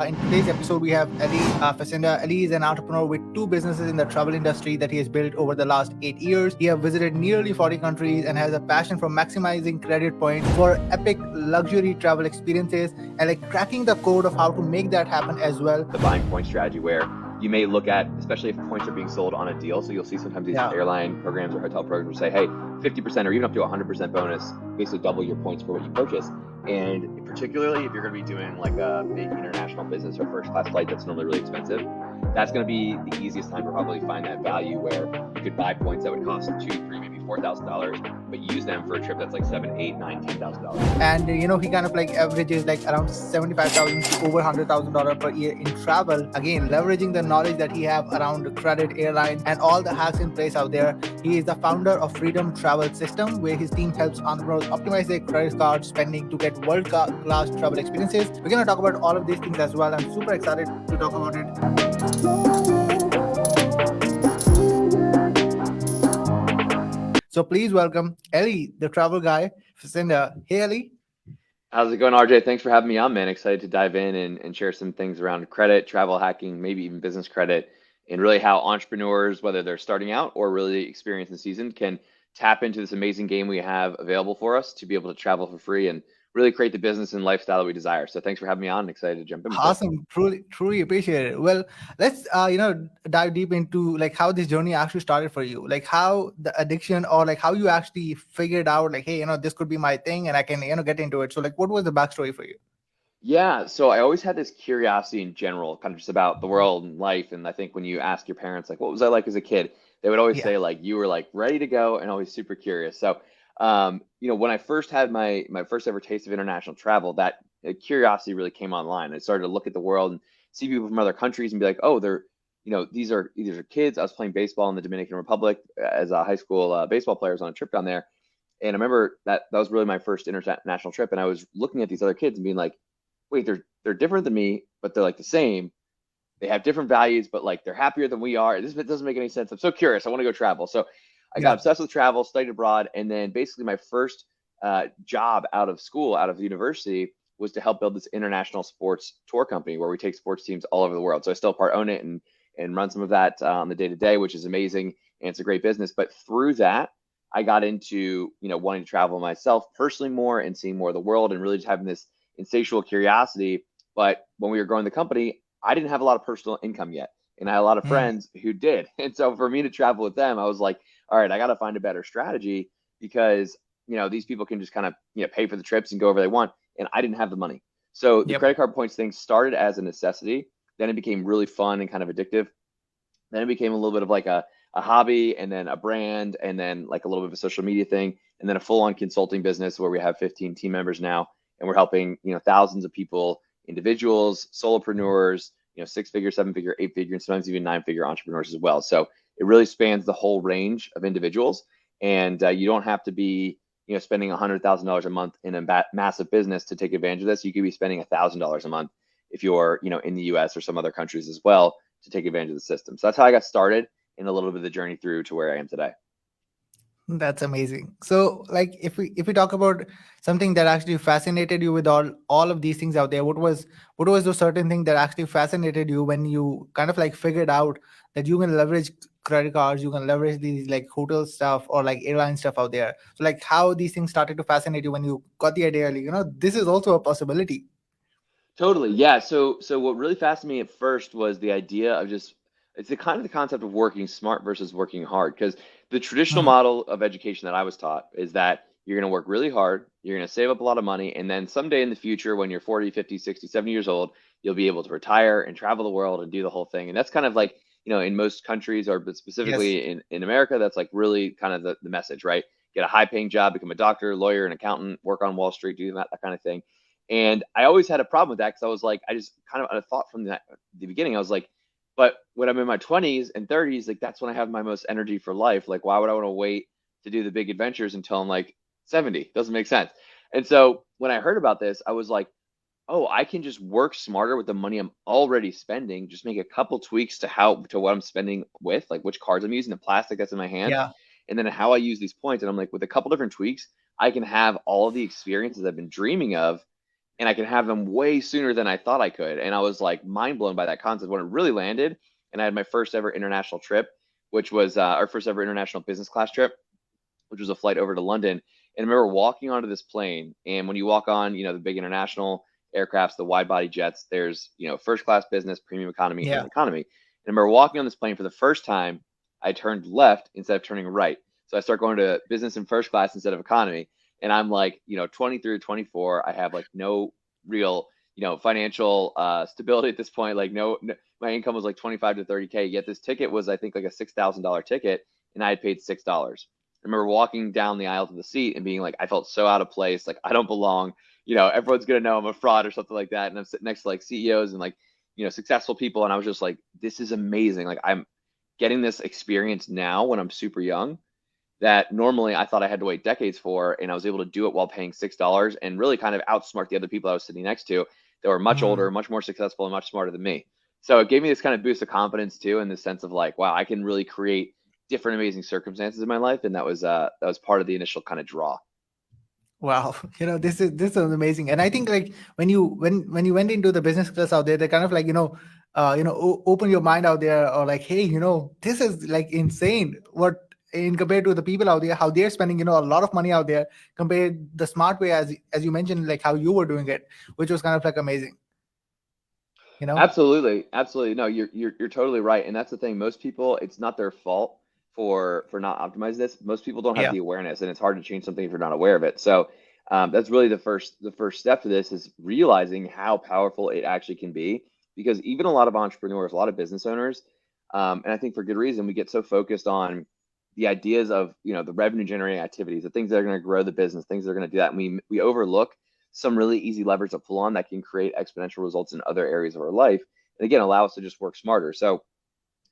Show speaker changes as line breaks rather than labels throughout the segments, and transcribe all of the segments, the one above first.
In today's episode, we have Eli Facenda. Eli is an entrepreneur with two businesses in the travel industry that he has built over the last 8 years. He has visited nearly 40 countries and has a passion for maximizing credit points for epic luxury travel experiences and like cracking the code of how to make that happen as well.
The buying point strategy where you may look at, especially if points are being sold on a deal. So you'll see sometimes these airline programs or hotel programs will say, hey, 50% or even up to 100% bonus, basically double your points for what you purchase. And particularly if you're going to be doing like a big international business or first class flight that's normally really expensive, that's going to be the easiest time to probably find that value where you could buy points that would cost $2, $3, maybe $4,000, but use them for a trip that's like $7, $8, $9, $10,000.
And he kind of like averages like around $75,000 to over $100,000 per year in travel. Again, leveraging the knowledge that he have around credit, airlines, and all the hacks in place out there. He is the founder of Freedom Travel System, where his team helps entrepreneurs optimize their credit card spending to get world-class travel experiences. We're gonna talk about all of these things as well. I'm super excited to talk about it. So please welcome Eli, the travel guy, Facenda. Hey, Eli.
How's it going, RJ? Thanks for having me on, man. Excited to dive in and share some things around credit, travel hacking, maybe even business credit, and really how entrepreneurs, whether they're starting out or really experienced and seasoned, can tap into this amazing game we have available for us to be able to travel for free and really create the business and lifestyle that we desire. So thanks for having me on. I'm excited to jump in.
Awesome. Truly appreciate it. Well, let's dive deep into like how this journey actually started for you. Like how the addiction or like how you actually figured out like, hey, this could be my thing and I can, get into it. So like what was the backstory for you?
Yeah, so I always had this curiosity in general, kind of just about the world and life. And I think when you ask your parents, like, what was I like as a kid? They would always
Yeah.
say, like, you were like ready to go and always super curious. So, when I first had my first ever taste of international travel, that curiosity really came online. I started to look at the world and see people from other countries and be like, oh, these are kids. I was playing baseball in the Dominican Republic as a high school baseball player. I was on a trip down there, and I remember that was really my first international trip. And I was looking at these other kids and being like, wait, they're different than me, but they're like the same. They have different values, but like they're happier than we are. This doesn't make any sense. I'm so curious. I want to go travel. So I got
Yeah.
obsessed with travel, studied abroad, and then basically my first job out of school, out of the university, was to help build this international sports tour company where we take sports teams all over the world. So I still part own it and run some of that on the day to day, which is amazing, and it's a great business. But through that, I got into wanting to travel myself personally more and seeing more of the world and really just having this insatiable curiosity. But when we were growing the company, I didn't have a lot of personal income yet. And I had a lot of
Mm.
friends who did. And so for me to travel with them, I was like, all right, I got to find a better strategy because, these people can just kind of, pay for the trips and go wherever they want. And I didn't have the money. So the
Yep.
credit card points thing started as a necessity. Then it became really fun and kind of addictive. Then it became a little bit of like a hobby and then a brand and then like a little bit of a social media thing and then a full-on consulting business where we have 15 team members now and we're helping thousands of people, individuals, solopreneurs, six-figure, seven-figure, eight-figure, and sometimes even nine-figure entrepreneurs as well. So it really spans the whole range of individuals, and you don't have to be spending $100,000 a month in a massive business to take advantage of this. You could be spending $1,000 a month if you're in the U.S. or some other countries as well to take advantage of the system. So that's how I got started and a little bit of the journey through to where I am today.
That's amazing. So, like, if we talk about something that actually fascinated you with all of these things out there, what was the certain thing that actually fascinated you when you kind of like figured out that you can leverage credit cards, you can leverage these like hotel stuff or like airline stuff out there. So, like, how these things started to fascinate you when you got the idea, like, this is also a possibility.
Totally. Yeah. So what really fascinated me at first was the idea of just it's the kind of the concept of working smart versus working hard. Because the traditional
Mhm.
model of education that I was taught is that you're going to work really hard, you're going to save up a lot of money, and then someday in the future, when you're 40, 50, 60, 70 years old, you'll be able to retire and travel the world and do the whole thing. And that's kind of like, in most countries, or but
Yes.
specifically in America, that's like really kind of the message, right? Get a high paying job, become a doctor, lawyer, an accountant, work on Wall Street, do that kind of thing. And I always had a problem with that because I was like, I just kind of I thought from the beginning, I was like, but when I'm in my 20s and 30s, like that's when I have my most energy for life. Like, why would I want to wait to do the big adventures until I'm like 70? Doesn't make sense. And so when I heard about this, I was like, oh, I can just work smarter with the money I'm already spending, just make a couple tweaks to what I'm spending with, like which cards I'm using, the plastic that's in my hand,
Yeah.
and then how I use these points. And I'm like, with a couple different tweaks, I can have all of the experiences I've been dreaming of and I can have them way sooner than I thought I could. And I was like mind blown by that concept when it really landed. And I had my first ever international trip, which was our first ever international business class trip, which was a flight over to London. And I remember walking onto this plane. And when you walk on, the big international aircrafts, the wide body jets, there's, first class, business, premium economy, and
Yeah.
economy. And I remember walking on this plane for the first time, I turned left instead of turning right. So I start going to business and first class instead of economy. And I'm like, 23 or 24. I have like no real, financial stability at this point. Like no, my income was like 25 to 30K. Yet this ticket was, I think, like a $6,000 ticket, and I had paid $6. I remember walking down the aisle to the seat and being like, I felt so out of place. Like, I don't belong. Everyone's going to know I'm a fraud or something like that. And I'm sitting next to like CEOs and like, successful people. And I was just like, this is amazing. Like, I'm getting this experience now when I'm super young that normally I thought I had to wait decades for. And I was able to do it while paying $6 and really kind of outsmart the other people I was sitting next to that were much older,
Mm.
much more successful, and much smarter than me. So it gave me this kind of boost of confidence too, in the sense of like, wow, I can really create different amazing circumstances in my life. And that was part of the initial kind of draw.
Wow, this is amazing, and I think like when you went into the business class out there, they kind of like open your mind out there, or like, hey, this is like insane. What in compared to the people out there, how they're spending a lot of money out there, compared the smart way as you mentioned, like how you were doing it, which was kind of like amazing. You know?
Absolutely, absolutely. No, you're totally right, and that's the thing. Most people, it's not their fault for not optimizing this. Most people don't have
Yeah,
the awareness, and it's hard to change something if you're not aware of it. So that's really the first step to this is realizing how powerful it actually can be. Because even a lot of entrepreneurs, a lot of business owners, and I think for good reason, we get so focused on the ideas of the revenue generating activities, the things that are going to grow the business, things that are going to do that, and we overlook some really easy levers to pull on that can create exponential results in other areas of our life. And again, allow us to just work smarter. So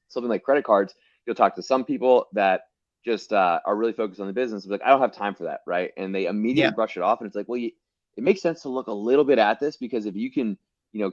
something like credit cards, you'll talk to some people that just are really focused on the business. Like, I don't have time for that, right? And they immediately
yeah,
brush it off. And it's like, well, it makes sense to look a little bit at this, because if you can,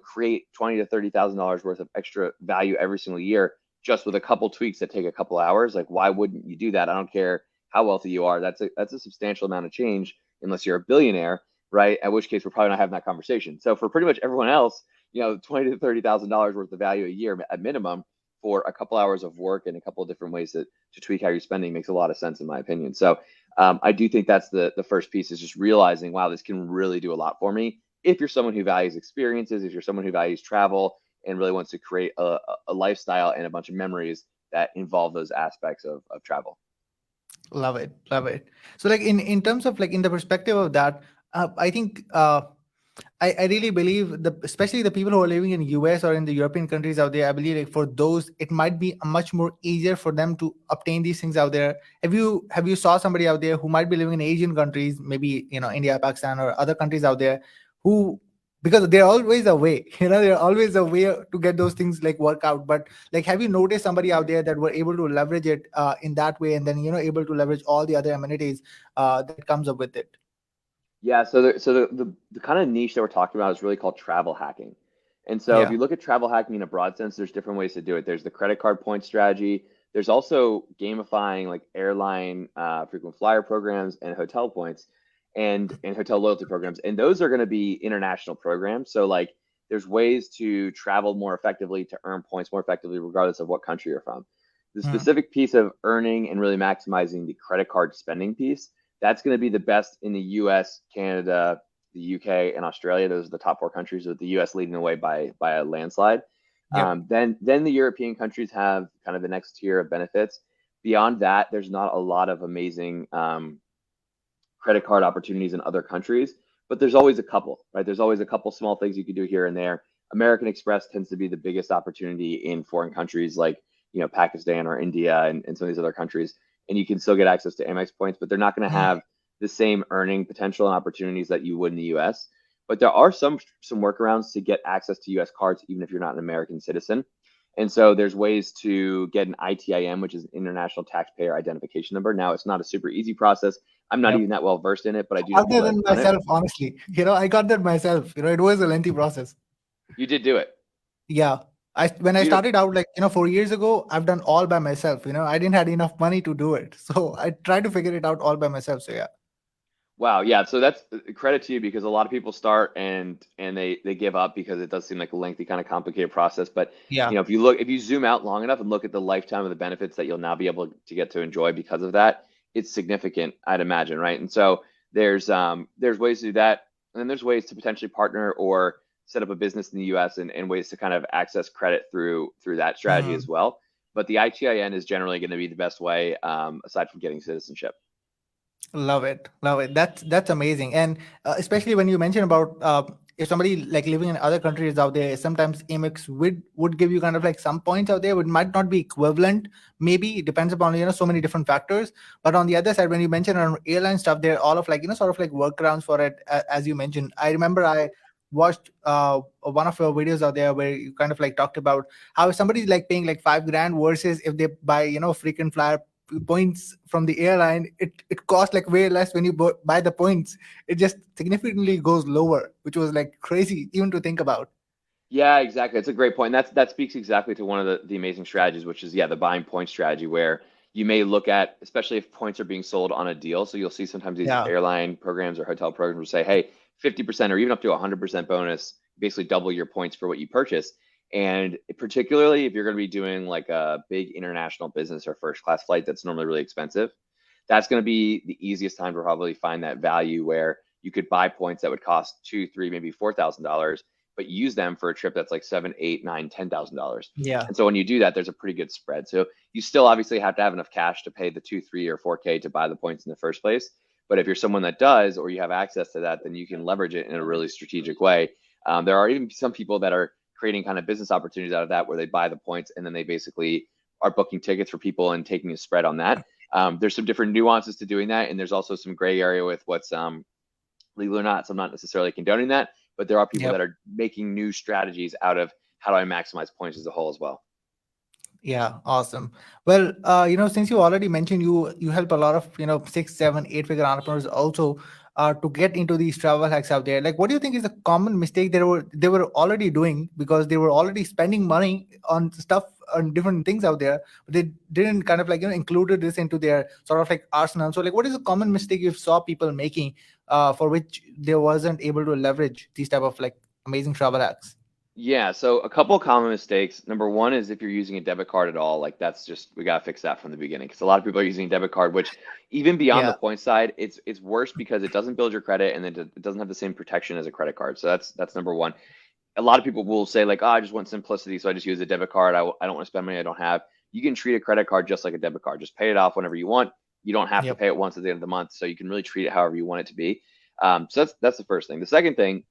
create $20,000 to $30,000 worth of extra value every single year, just with a couple tweaks that take a couple hours, like, why wouldn't you do that? I don't care how wealthy you are. That's a substantial amount of change, unless you're a billionaire, right? At which case we're probably not having that conversation. So for pretty much everyone else, $20,000 to $30,000 worth of value a year at minimum for a couple hours of work and a couple of different ways to tweak how you're spending makes a lot of sense in my opinion. So I do think that's the first piece, is just realizing, wow, this can really do a lot for me. If you're someone who values experiences, if you're someone who values travel and really wants to create a lifestyle and a bunch of memories that involve those aspects of travel.
love it, love it. So like in terms of like in the perspective of that, I think I really believe especially the people who are living in US or in the European countries out there, I believe like for those it might be much more easier for them to obtain these things out there. Have you saw somebody out there who might be living in Asian countries, maybe India, Pakistan, or other countries out there, who, because they're always a way, they're always a way to get those things like work out. But like, have you noticed somebody out there that were able to leverage it in that way, and then able to leverage all the other amenities that comes up with it?
Yeah, so the kind of niche that we're talking about is really called travel hacking. And so if
Yeah.
you look at travel hacking in a broad sense, there's different ways to do it. There's the credit card point strategy. There's also gamifying like airline frequent flyer programs and hotel points and hotel loyalty programs. And those are going to be international programs. So like there's ways to travel more effectively, to earn points more effectively, regardless of what country you're from. The
Hmm.
specific piece of earning and really maximizing the credit card spending piece, that's going to be the best in the US, Canada, the UK, and Australia. Those are the top four countries, with the US leading the way by a landslide.
Yep.
Then the European countries have kind of the next tier of benefits. Beyond that, there's not a lot of amazing credit card opportunities in other countries, but there's always a couple, right? There's always a couple small things you can do here and there. American Express tends to be the biggest opportunity in foreign countries like Pakistan or India and some of these other countries, and you can still get access to Amex points, but they're not going to
Mm.
have the same earning potential and opportunities that you would in the U.S. But there are some workarounds to get access to U.S. cards even if you're not an American citizen. And so there's ways to get an ITIN, which is an International Taxpayer Identification Number. Now, it's not a super easy process. I'm not
Yep.
even that well versed in it, but I do know
Other
people that
than
have done it.
myself, honestly, I got that myself. It was a lengthy process.
You did do it.
Yeah. When I
Beautiful.
started out, like, 4 years ago, I've done all by myself. I didn't had enough money to do it. So I tried to figure it out all by myself. So yeah.
Wow, yeah. So that's credit to you because a lot of people start and they give up because it does seem like a lengthy, kind of complicated process. But
Yeah.
if you zoom out long enough and look at the lifetime of the benefits that you'll now be able to get to enjoy because of that, it's significant, I'd imagine, right? And so there's ways to do that, and then there's ways to potentially partner or set up a business in the U.S. and ways to kind of access credit through that strategy as
Mhm.
well. But the ITIN is generally going to be the best way, aside from getting citizenship.
Love it, love it. That's amazing, and especially when you mention about if somebody like living in other countries out there, sometimes Amex would give you kind of like some points out there, it might not be equivalent. Maybe it depends upon so many different factors. But on the other side, when you mention on airline stuff, they're all of like sort of like workarounds for it, as you mentioned. I remember I watched one of your videos out there where you kind of like talked about how if somebody's like paying like 5 grand versus if they buy frequent flyer points from the airline, it costs like way less when you buy the points. It just significantly goes lower, which was like crazy even to think about.
Yeah, exactly. It's a great point. And that speaks exactly to one of the amazing strategies, which is, yeah, the buying point strategy, where you may look at, especially if points are being sold on a deal. So you'll see sometimes these
Yeah.
airline programs or hotel programs will say, hey, 50% or even up to 100% bonus, basically double your points for what you purchase. And particularly if you're going to be doing like a big international business or first class flight that's normally really expensive, that's going to be the easiest time to probably find that value where you could buy points that would cost two, three, maybe $4,000, but use them for a trip that's like seven, eight, nine, $10,000.
Yeah.
And so when you do that, there's a pretty good spread. So you still obviously have to have enough cash to pay the two, three, or 4K to buy the points in the first place. But if you're someone that does, or you have access to that, then you can leverage it in a really strategic way. There are even some people that are creating kind of business opportunities out of that where they buy the points and then they basically are booking tickets for people and taking a spread on that. There's some different nuances to doing that, and there's also some gray area with what's legal or not. So I'm not necessarily condoning that, but there are people
Yep.
that are making new strategies out of how do I maximize points as a whole as well.
Yeah, awesome. Well, since you already mentioned you help a lot of 6, 7, 8 figure entrepreneurs also to get into these travel hacks out there. Like, what do you think is a common mistake they were already doing because they were already spending money on stuff on different things out there, but they didn't kind of like included this into their sort of like arsenal. So, like, what is a common mistake you saw people making for which they wasn't able to leverage these type of like amazing travel hacks?
Yeah, so a couple of common mistakes. Number one is if you're using a debit card at all, like that's just we gotta fix that from the beginning because a lot of people are using a debit card, which even beyond the
Yeah.
point side, it's worse because it doesn't build your credit and then it doesn't have the same protection as a credit card. So that's number one. A lot of people will say like, oh, I just want simplicity, so I just use a debit card. I don't want to spend money I don't have. You can treat a credit card just like a debit card. Just pay it off whenever you want. You don't have to
Yep.
pay it once at the end of the month, so you can really treat it however you want it to be. So that's the first thing. The second thing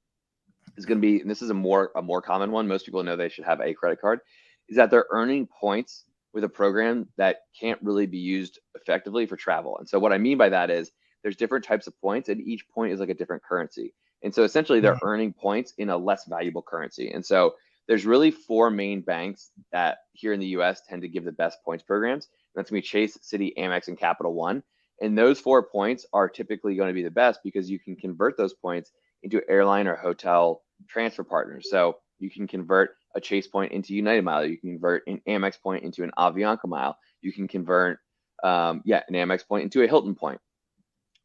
is going to be, and this is a more common one. Most people know they should have a credit card, is that they're earning points with a program that can't really be used effectively for travel. And so what I mean by that is there's different types of points, and each point is like a different currency. And so essentially they're
Mhm.
earning points in a less valuable currency. And so there's really four main banks that here in the US tend to give the best points programs. And that's going to be Chase, Citi, Amex, and Capital One. And those 4 points are typically going to be the best because you can convert those points into airline or hotel transfer partners. So you can convert a Chase point into United Mile. You can convert an Amex point into an Avianca Mile. You can convert, an Amex point into a Hilton point.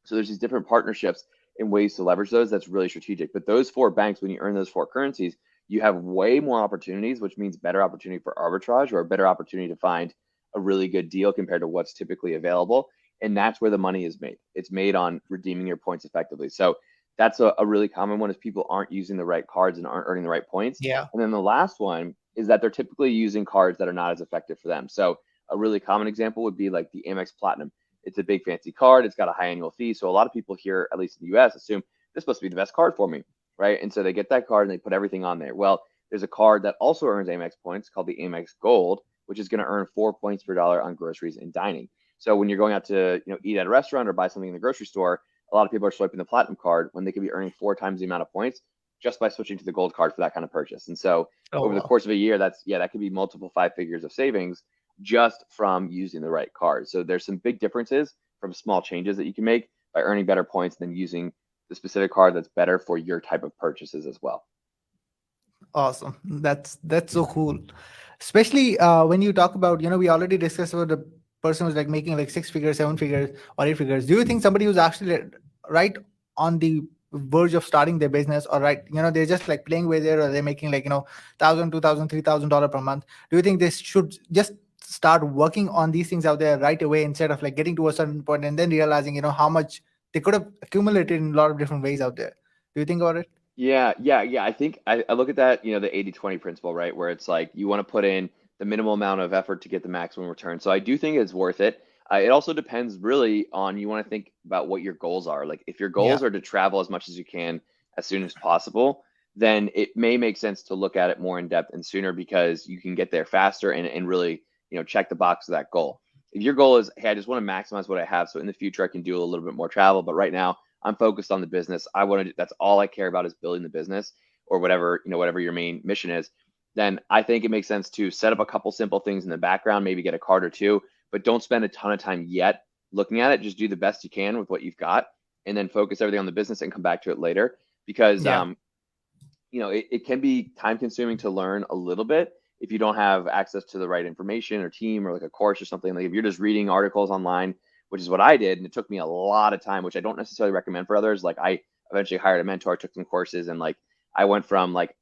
So there's these different partnerships and ways to leverage those. That's really strategic. But those four banks, when you earn those four currencies, you have way more opportunities, which means better opportunity for arbitrage or a better opportunity to find a really good deal compared to what's typically available. And that's where the money is made. It's made on redeeming your points effectively. So that's a really common one is people aren't using the right cards and aren't earning the right points.
Yeah.
And then the last one is that they're typically using cards that are not as effective for them. So a really common example would be like the Amex Platinum. It's a big fancy card. It's got a high annual fee. So a lot of people here, at least in the US, assume this must be the best card for me, right? And so they get that card and they put everything on there. Well, there's a card that also earns Amex points called the Amex Gold, which is going to earn 4 points per dollar on groceries and dining. So when you're going out to eat at a restaurant or buy something in the grocery store, a lot of people are swiping the platinum card when they could be earning 4 times the amount of points just by switching to the gold card for that kind of purchase. And so
Oh,
over the
wow.
course of a year, that could be multiple five figures of savings just from using the right card. So there's some big differences from small changes that you can make by earning better points than using the specific card that's better for your type of purchases as well.
Awesome. That's so cool. Especially when you talk about, we already discussed about the person who's like making like 6 figures, 7 figures, or 8 figures. Do you think somebody who's actually right on the verge of starting their business, or right, they're just like playing with it, or they're making like, 1,000, 2,000, $3,000 per month, do you think they should just start working on these things out there right away, instead of like getting to a certain point and then realizing, how much they could have accumulated in a lot of different ways out there? Do you think about it?
Yeah. I think I look at that, the 80-20 principle, right? Where it's like you want to put in the minimal amount of effort to get the maximum return. So I do think it's worth it. It also depends really on, you want to think about what your goals are. Like if your
Yeah.
goals are to travel as much as you can as soon as possible, then it may make sense to look at it more in depth and sooner, because you can get there faster and really, check the box of that goal. If your goal is, hey, I just want to maximize what I have, so in the future I can do a little bit more travel, but right now I'm focused on the business. I want to, that's all I care about is building the business, or whatever, whatever your main mission is. Then I think it makes sense to set up a couple simple things in the background, maybe get a card or two, but don't spend a ton of time yet looking at it. Just do the best you can with what you've got, and then focus everything on the business and come back to it later. Because
Yeah.
it can be time consuming to learn a little bit if you don't have access to the right information or team or like a course or something. Like if you're just reading articles online, which is what I did, and it took me a lot of time, which I don't necessarily recommend for others. Like I eventually hired a mentor, took some courses, and like I went from like,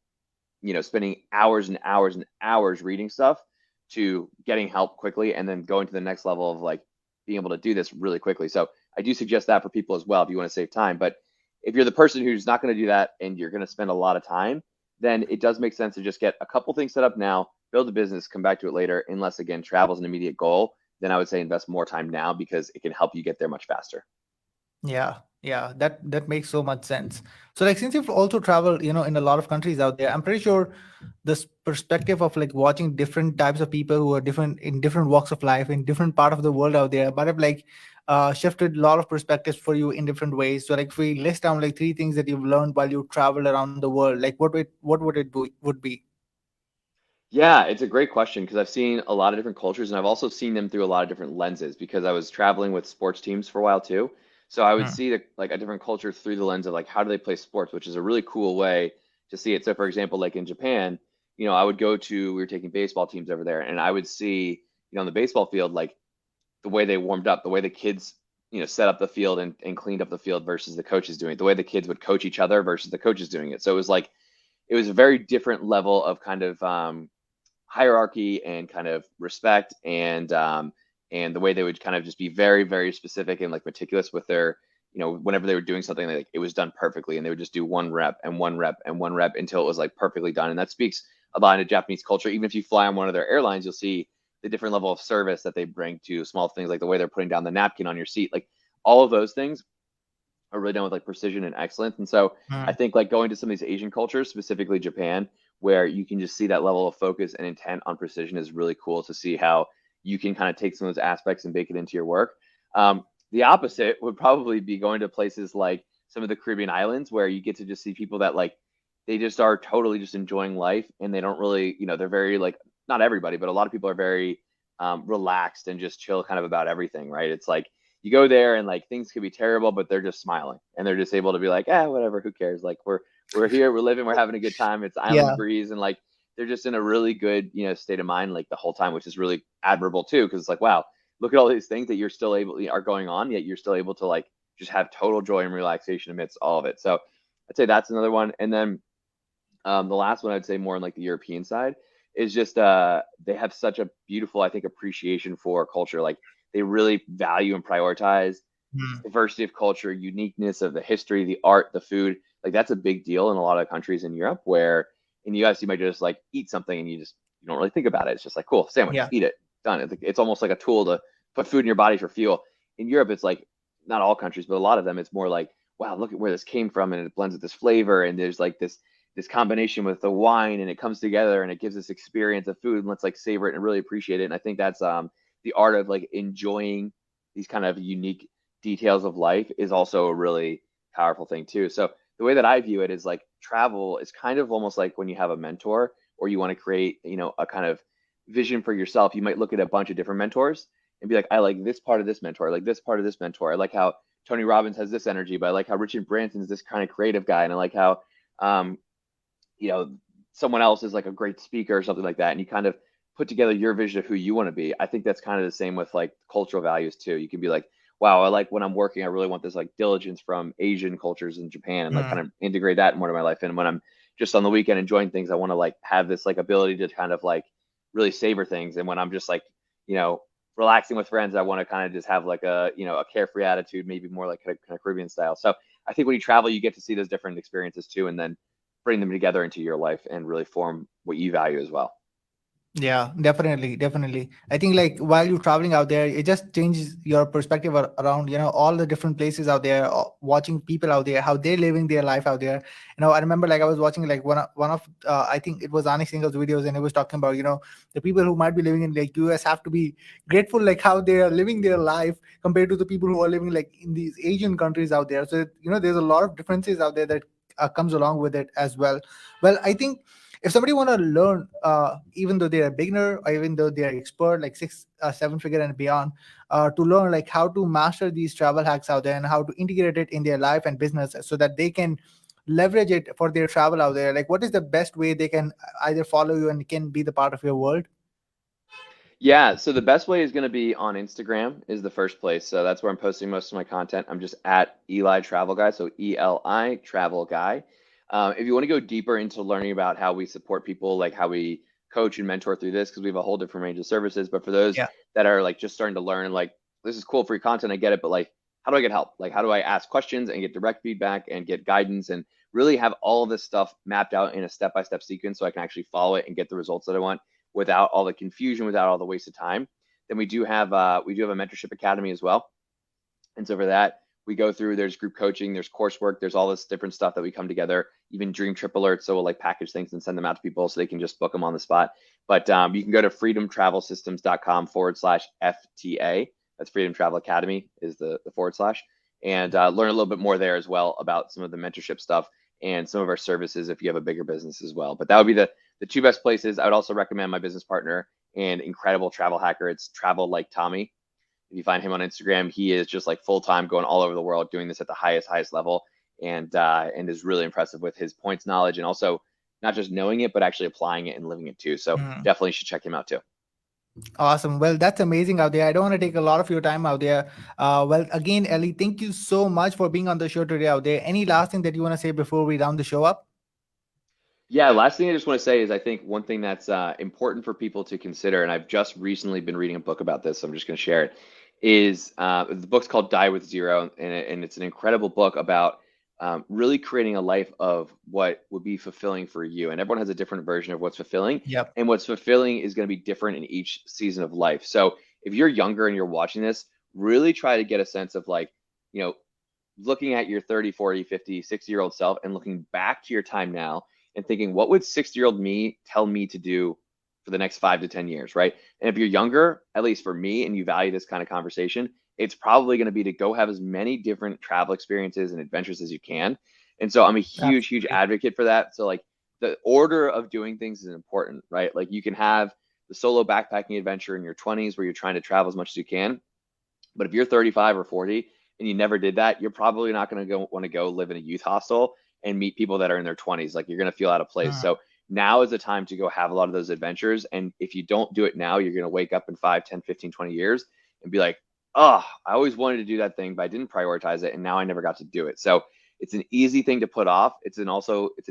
spending hours and hours and hours reading stuff to getting help quickly, and then going to the next level of like being able to do this really quickly. So I do suggest that for people as well if you want to save time. But if you're the person who's not going to do that and you're going to spend a lot of time, then it does make sense to just get a couple things set up now, build a business, come back to it later. Unless again, travel is an immediate goal, then I would say invest more time now, because it can help you get there much faster.
Yeah, that makes so much sense. So like, since you've also traveled, in a lot of countries out there, I'm pretty sure this perspective of like watching different types of people who are different in different walks of life in different part of the world out there might have like shifted a lot of perspectives for you in different ways. So like, if we list down like three things that you've learned while you traveled around the world, like what would it be?
Yeah, it's a great question, because I've seen a lot of different cultures, and I've also seen them through a lot of different lenses, because I was traveling with sports teams for a while too. So I would
Hmm.
see like a different culture through the lens of like how do they play sports, which is a really cool way to see it. So for example, like in Japan, I would go to, we were taking baseball teams over there, and I would see, on the baseball field, like the way they warmed up, the way the kids, set up the field and cleaned up the field versus the coaches doing it, the way the kids would coach each other versus the coaches doing it. So it was like, it was a very different level of kind of hierarchy and kind of respect, and the way they would kind of just be very very specific and like meticulous with their, whenever they were doing something, like it was done perfectly, and they would just do one rep and one rep and one rep until it was like perfectly done. And that speaks about a Japanese culture. Even if you fly on one of their airlines, you'll see the different level of service that they bring to small things, like the way they're putting down the napkin on your seat, like all of those things are really done with like precision and excellence. And so I
Hmm.
think like going to some of these Asian cultures, specifically Japan, where you can just see that level of focus and intent on precision, is really cool to see how you can kind of take some of those aspects and bake it into your work. The opposite would probably be going to places like some of the Caribbean islands, where you get to just see people that like they just are totally just enjoying life, and they don't really, they're very like, not everybody, but a lot of people are very relaxed and just chill kind of about everything, right? It's like you go there and like things could be terrible, but they're just smiling and they're just able to be like, whatever, who cares? Like we're here, we're living, we're having a good time. It's island
Yeah.
breeze, and like they're just in a really good, state of mind like the whole time, which is really admirable too, because it's like, wow, look at all these things that you're still able are going on, yet you're still able to like just have total joy and relaxation amidst all of it. So I'd say that's another one. And then the last one I'd say more on like the European side is just they have such a beautiful, I think, appreciation for culture. Like they really value and prioritize
Hmm.
diversity of culture, uniqueness of the history, the art, the food. Like that's a big deal in a lot of countries in Europe, where in the US you might just like eat something and you don't really think about it. It's just like, cool, sandwich,
Yeah.
eat it, done. It's almost like a tool to put food in your body for fuel. In Europe, it's like, not all countries, but a lot of them, it's more like, wow, look at where this came from, and it blends with this flavor, and there's like this combination with the wine, and it comes together and it gives this experience of food, and let's like savor it and really appreciate it. And I think that's the art of like enjoying these kind of unique details of life is also a really powerful thing too. So the way that I view it is like travel is kind of almost like when you have a mentor, or you want to create, a kind of vision for yourself. You might look at a bunch of different mentors and be like, I like this part of this mentor, I like this part of this mentor, I like how Tony Robbins has this energy, but I like how Richard Branson's this kind of creative guy, and I like how um, you know, someone else is like a great speaker or something like that, and you kind of put together your vision of who you want to be. I think that's kind of the same with like cultural values too. You can be like, wow, I like when I'm working, I really want this like diligence from Asian cultures in Japan and like kind
Mm.
of integrate that more to my life. And when I'm just on the weekend enjoying things, I want to like have this like ability to kind of like really savor things. And when I'm just like, you know, relaxing with friends, I want to kind of just have like a, you know, a carefree attitude, maybe more like kind of Caribbean style. So I think when you travel, you get to see those different experiences too, and then bring them together into your life and really form what you value as well.
Yeah, definitely, definitely. I think like while you're traveling out there, it just changes your perspective around, all the different places out there, watching people out there, how they're living their life out there. I remember like I was watching like one of I think it was Anik Singh's videos, and it was talking about, the people who might be living in like US have to be grateful like how they are living their life compared to the people who are living like in these Asian countries out there. So, there's a lot of differences out there that comes along with it as well. Well, I think if somebody want to learn, even though they're a beginner or even though they're expert like seven figure and beyond, to learn like how to master these travel hacks out there and how to integrate it in their life and business so that they can leverage it for their travel out there, like what is the best way they can either follow you and can be the part of your world?
Yeah, so the best way is going to be on Instagram is the first place. So that's where I'm posting most of my content. I'm just at Eli Travel Guy, so ELI Travel Guy. If you want to go deeper into learning about how we support people, like how we coach and mentor through this, because we have a whole different range of services. But for those
Yeah,
that are like just starting to learn, like this is cool free content, I get it, but like how do I get help? Like how do I ask questions and get direct feedback and get guidance and really have all of this stuff mapped out in a step-by-step sequence so I can actually follow it and get the results that I want without all the confusion, without all the wasted time. Then we do have a mentorship academy as well. And so for that, we go through, there's group coaching, there's coursework, there's all this different stuff that we come together, even dream trip alerts. So we'll like package things and send them out to people so they can just book them on the spot. But you can go to freedomtravelsystems.com/FTA. That's Freedom Travel Academy is the forward slash, and learn a little bit more there as well about some of the mentorship stuff and some of our services if you have a bigger business as well. But that would be the two best places. I would also recommend my business partner and incredible travel hacker. It's Travel Like Tommy. If you find him on Instagram, he is just like full time going all over the world doing this at the highest level, and is really impressive with his points knowledge and also not just knowing it but actually applying it and living it too. So
mm,
definitely should check him out too.
awesome. Well, that's amazing out there. I don't want to take a lot of your time out there. Well, again, Ellie, thank you so much for being on the show today out there. Any last thing that you want to say before we round the show up?
Yeah, last thing I just want to say is I think one thing that's important for people to consider, and I've just recently been reading a book about this, so I'm just going to share it, is the book's called Die with Zero, and it's an incredible book about really creating a life of what would be fulfilling for you. And everyone has a different version of what's fulfilling,
Yep.
and what's fulfilling is going to be different in each season of life. So if you're younger and you're watching this, really try to get a sense of like, you know, looking at your 30, 40, 50, 60-year-old self and looking back to your time now and thinking, what would 60-year-old me tell me to do for the next 5 to 10 years, right? And if you're younger, at least for me, and you value this kind of conversation, it's probably going to be to go have as many different travel experiences and adventures as you can. And so I'm a huge
Absolutely.
advocate for that. So like the order of doing things is important, right? Like you can have the solo backpacking adventure in your 20s where you're trying to travel as much as you can, but if you're 35 or 40 and you never did that, you're probably not going to go want to go live in a youth hostel and meet people that are in their 20s. Like you're going to feel out of place.
Mm,
So now is the time to go have a lot of those adventures. And if you don't do it now, you're going to wake up in 5, 10, 15, 20 years and be like, oh, I always wanted to do that thing, but I didn't prioritize it. And now I never got to do it. So it's an easy thing to put off. It's an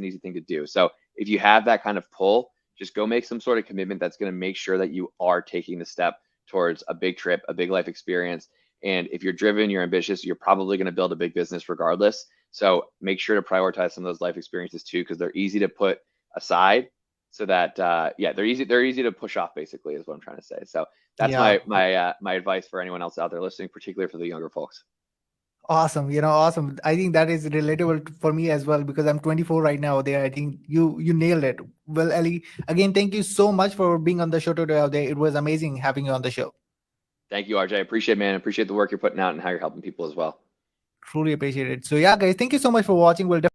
easy thing to do. So if you have that kind of pull, just go make some sort of commitment that's going to make sure that you are taking the step towards a big trip, a big life experience. And if you're driven, you're ambitious, you're probably going to build a big business regardless. So make sure to prioritize some of those life experiences too, because they're easy to put aside. So that yeah, they're easy to push off. Basically, is what I'm trying to say. So that's
yeah.
my advice for anyone else out there listening, particularly for the younger folks.
Awesome. Awesome. I think that is relatable for me as well because I'm 24 right now there. I think you nailed it. Well, Ellie, again, thank you so much for being on the show today out there. It was amazing having you on the show.
Thank you, RJ. I appreciate, man. I appreciate the work you're putting out and how you're helping people as well.
Truly appreciate it. So yeah, guys, thank you so much for watching. We'll